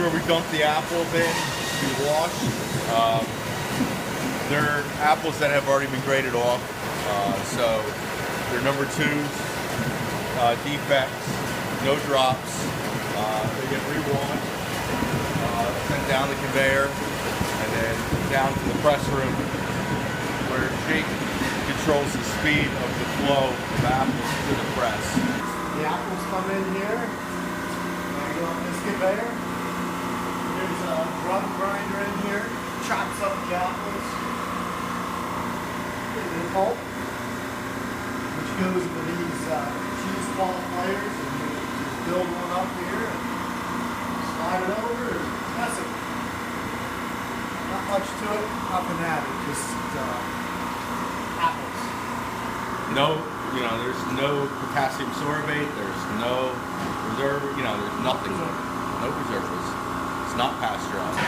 where we dump the apples in to be washed. They're apples that have already been graded off, so they're number 2s, defects, no drops. They get rewashed, sent down the conveyor, and then down to the press room where Jake controls the speed of the flow of apples to the press. The apples come in here, and go on this conveyor. There's a drum grinder in here, chops up the apples in pulp, which goes into these cheese qualifiers, and you just build one up here and slide it over and press it. Not much to it, nothing added, just apples. No, there's no potassium sorbate, there's no reserve, there's nothing, no preservatives. It's not pasteurized.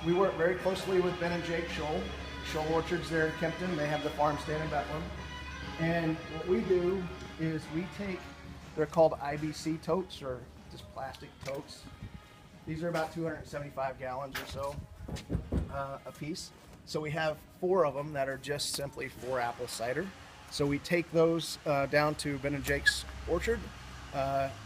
We work very closely with Ben and Jake Scholl Orchards there in Kempton. They have the farm stand in Bethlehem. And what we do is we take, they're called IBC totes, or just plastic totes. These are about 275 gallons or so a piece. So we have 4 of them that are just simply for apple cider. So we take those down to Ben and Jake's orchard,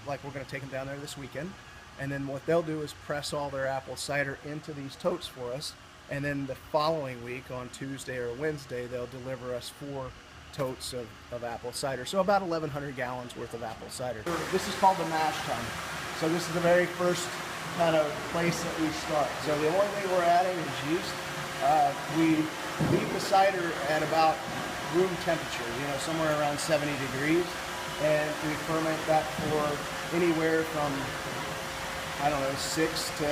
like we're going to take them down there this weekend. And then what they'll do is press all their apple cider into these totes for us. And then the following week, on Tuesday or Wednesday, they'll deliver us 4 totes of apple cider. So about 1,100 gallons worth of apple cider. This is called the mash tun. So this is the very first kind of place that we start. So the only thing we're adding is yeast. We leave the cider at about room temperature, somewhere around 70 degrees. And we ferment that for anywhere from 6 to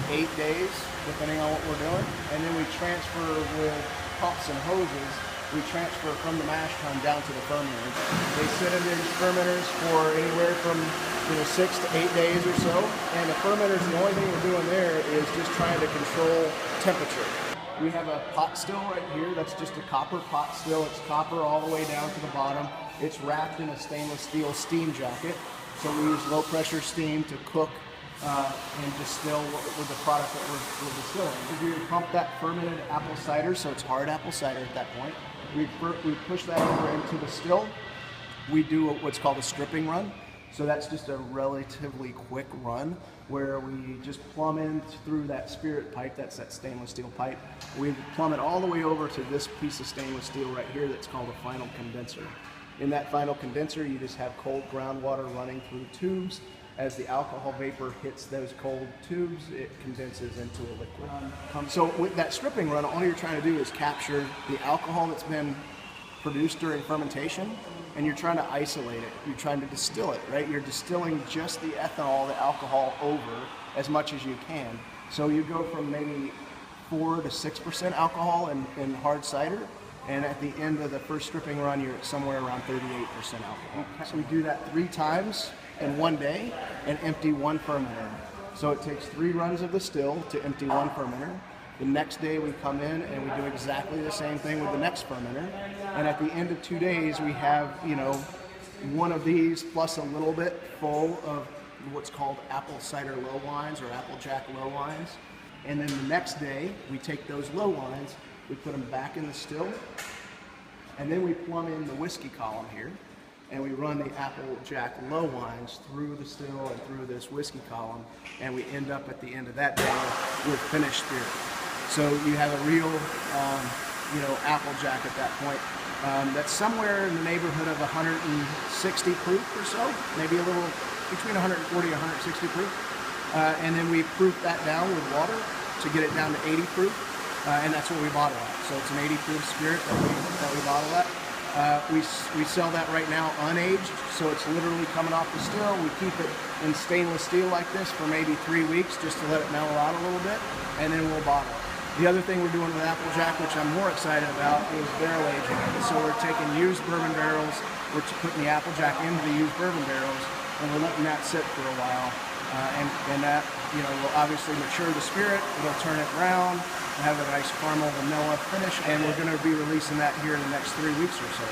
8 days, depending on what we're doing. And then we transfer with pumps and hoses. We transfer from the mash tun down to the fermenters. They sit in these fermenters for anywhere from 6 to 8 days or so. And the fermenters, the only thing we're doing there is just trying to control temperature. We have a pot still right here. That's just a copper pot still. It's copper all the way down to the bottom. It's wrapped in a stainless steel steam jacket. So we use low pressure steam to cook and distill with the product that we're distilling. We pump that fermented apple cider, so it's hard apple cider at that point. We push that over into the still. We do what's called a stripping run. So that's just a relatively quick run where we just plumb in through that spirit pipe, that's that stainless steel pipe. We plumb it all the way over to this piece of stainless steel right here that's called a final condenser. In that final condenser, you just have cold groundwater running through tubes. As the alcohol vapor hits those cold tubes, it condenses into a liquid. So with that stripping run, all you're trying to do is capture the alcohol that's been produced during fermentation, and you're trying to isolate it. You're trying to distill it, right? You're distilling just the ethanol, the alcohol, over as much as you can. So you go from maybe 4 to 6% alcohol in hard cider, and at the end of the first stripping run, you're at somewhere around 38% alcohol. So we do that 3 times in one day and empty 1 fermenter. So it takes 3 runs of the still to empty 1 fermenter. The next day we come in and we do exactly the same thing with the next fermenter. And at the end of 2 days, we have, one of these plus a little bit full of what's called apple cider low wines or applejack low wines. And then the next day, we take those low wines, we put them back in the still, and then we plumb in the whiskey column here, and we run the applejack low wines through the still and through this whiskey column, and we end up at the end of that day with finished spirit. So you have a real, applejack at that point. That's somewhere in the neighborhood of 160 proof or so, maybe a little between 140 and 160 proof. And then we proof that down with water to get it down to 80 proof. And that's what we bottle at. So it's an 80 proof spirit that we bottle at. We sell that right now unaged, so it's literally coming off the still. We keep it in stainless steel like this for maybe 3 weeks just to let it mellow out a little bit, and then we'll bottle it. The other thing we're doing with Applejack, which I'm more excited about, is barrel aging it. So we're taking used bourbon barrels, we're putting the Applejack into the used bourbon barrels, and we're letting that sit for a while. and that, you know, will obviously mature the spirit. It'll turn it round and have a nice caramel vanilla finish. And we're going to be releasing that here in the next 3 weeks or so.